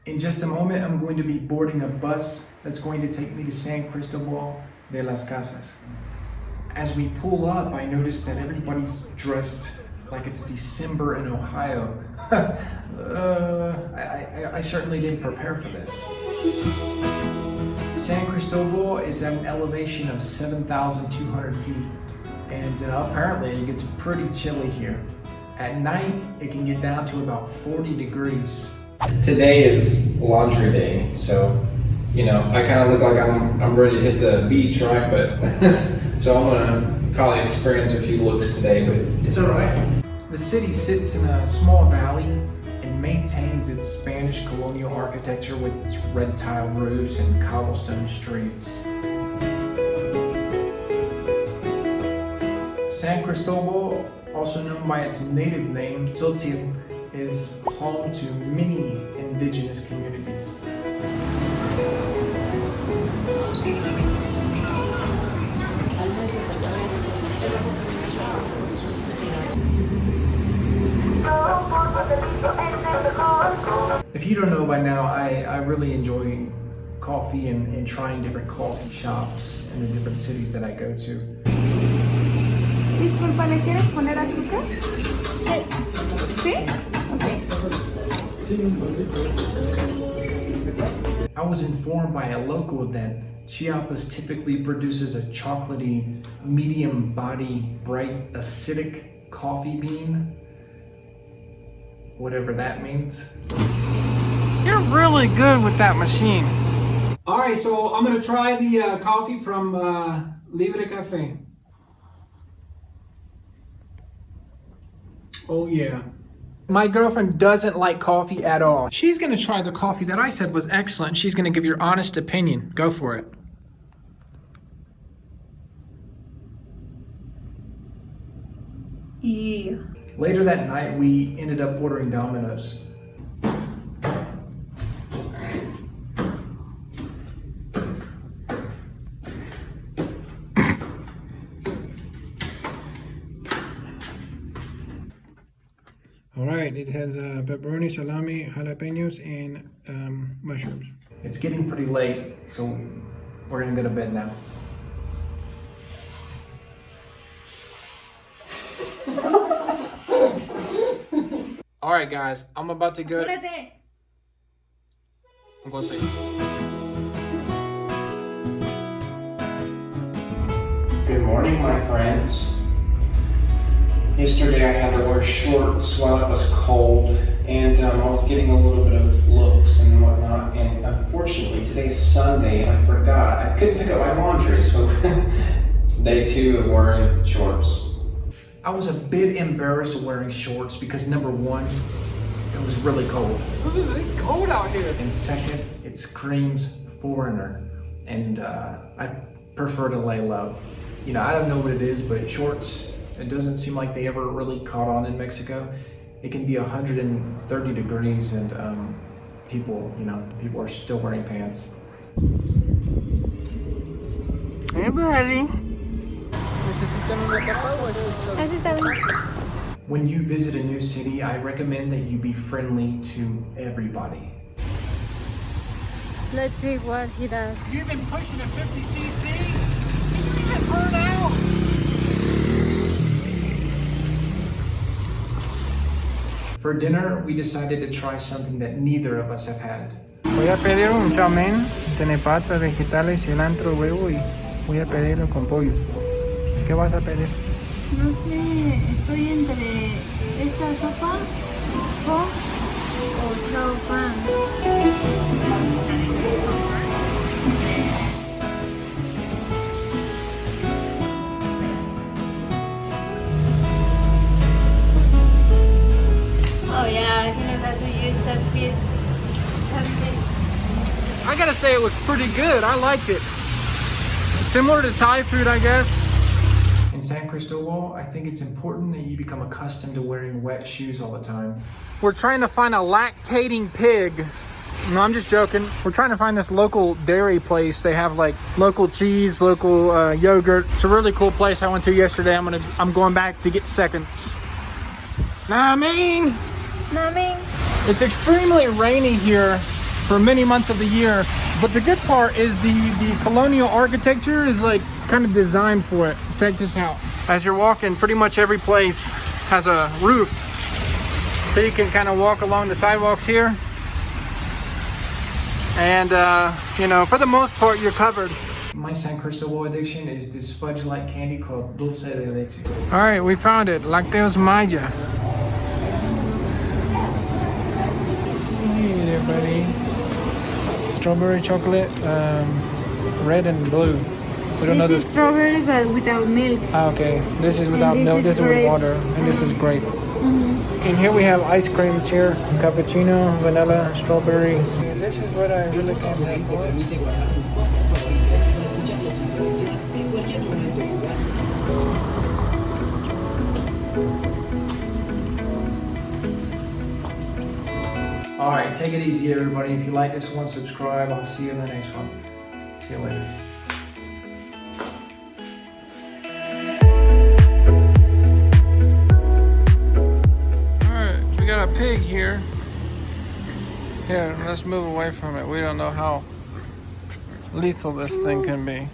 In just a moment, I'm going to be boarding a bus that's going to take me to San Cristobal de las Casas. As we pull up, I notice that everybody's dressed like it's December in Ohio. I certainly didn't prepare for this. San Cristobal is at an elevation of 7,200 feet, and apparently it gets pretty chilly here. At night, it can get down to about 40 degrees. Today is laundry day, so you know I kind of look like I'm ready to hit the beach, right? But so I'm gonna probably experience a few looks today, but it's all right. The city sits in a small valley and maintains its Spanish colonial architecture with its red tile roofs and cobblestone streets. San Cristobal, also known by its native name, Tzotzil, is home to many indigenous communities. If you don't know by now, I really enjoy coffee and trying different coffee shops in the different cities that I go to. Disculpa, ¿le quieres poner azúcar? Sí. ¿Sí? Okay. I was informed by a local that Chiapas typically produces a chocolatey, medium body, bright, acidic coffee bean. Whatever that means. You're really good with that machine. All right, so I'm gonna try the coffee from Libre Cafe. Oh yeah. My girlfriend doesn't like coffee at all. She's gonna try the coffee that I said was excellent. She's gonna give your honest opinion. Go for it. Yeah. Later that night, we ended up ordering Domino's. All right, it has pepperoni, salami, jalapenos, and mushrooms. It's getting pretty late, so we're gonna go to bed now. All right, guys, I'm about to go. I'm going to sleep. Good morning, my friends. Yesterday I had to wear shorts while it was cold, and I was getting a little bit of looks and whatnot, and unfortunately today's Sunday and I forgot. I couldn't pick up my laundry, so day 2 of wearing shorts. I was a bit embarrassed wearing shorts because number 1, it was really cold. It's cold out here. And second, it screams foreigner, and I prefer to lay low. You know, I don't know what it is, but shorts, it doesn't seem like they ever really caught on in Mexico. It can be 130 degrees and people are still wearing pants. Hey, buddy. When you visit a new city, I recommend that you be friendly to everybody. Let's see what he does. You've been pushing a 50cc? You get burned out. For dinner, we decided to try something that neither of us have had. Voy a pedir un chow mein, tiene patas, vegetales, cilantro, huevo y voy a pedirlo con pollo. ¿Qué vas a pedir? No sé, estoy entre esta sopa, pho o chow fan. Oh yeah, I think I have to use chopsticks. I gotta say it was pretty good. I liked it. Similar to Thai food, I guess. In San Cristobal, I think it's important that you become accustomed to wearing wet shoes all the time. We're trying to find a lactating pig. No, I'm just joking. We're trying to find this local dairy place. They have like local cheese, local yogurt. It's a really cool place I went to yesterday. I'm going back to get seconds. Nah, I mean, Mommy. it's extremely rainy here for many months of the year. But the good part is the colonial architecture is like kind of designed for it. Check this out. As you're walking, pretty much every place has a roof. So you can kind of walk along the sidewalks here. And, you know, for the most part, you're covered. My San Cristobal addiction is this fudge-like candy called dulce de leche. All right, we found it. Lacteos Maya. Hey there, buddy. Strawberry chocolate, red and blue. We don't know This is strawberry, but without milk. Ah, okay. This is without milk. This is with grape. water, and this is grape. And here we have ice creams here: cappuccino, vanilla, strawberry. And this is what I really can't have for. All right, take it easy, everybody. If you like this one, subscribe. I'll see you in the next one. See you later. We got a pig here. Here, let's move away from it. We don't know how lethal this thing can be.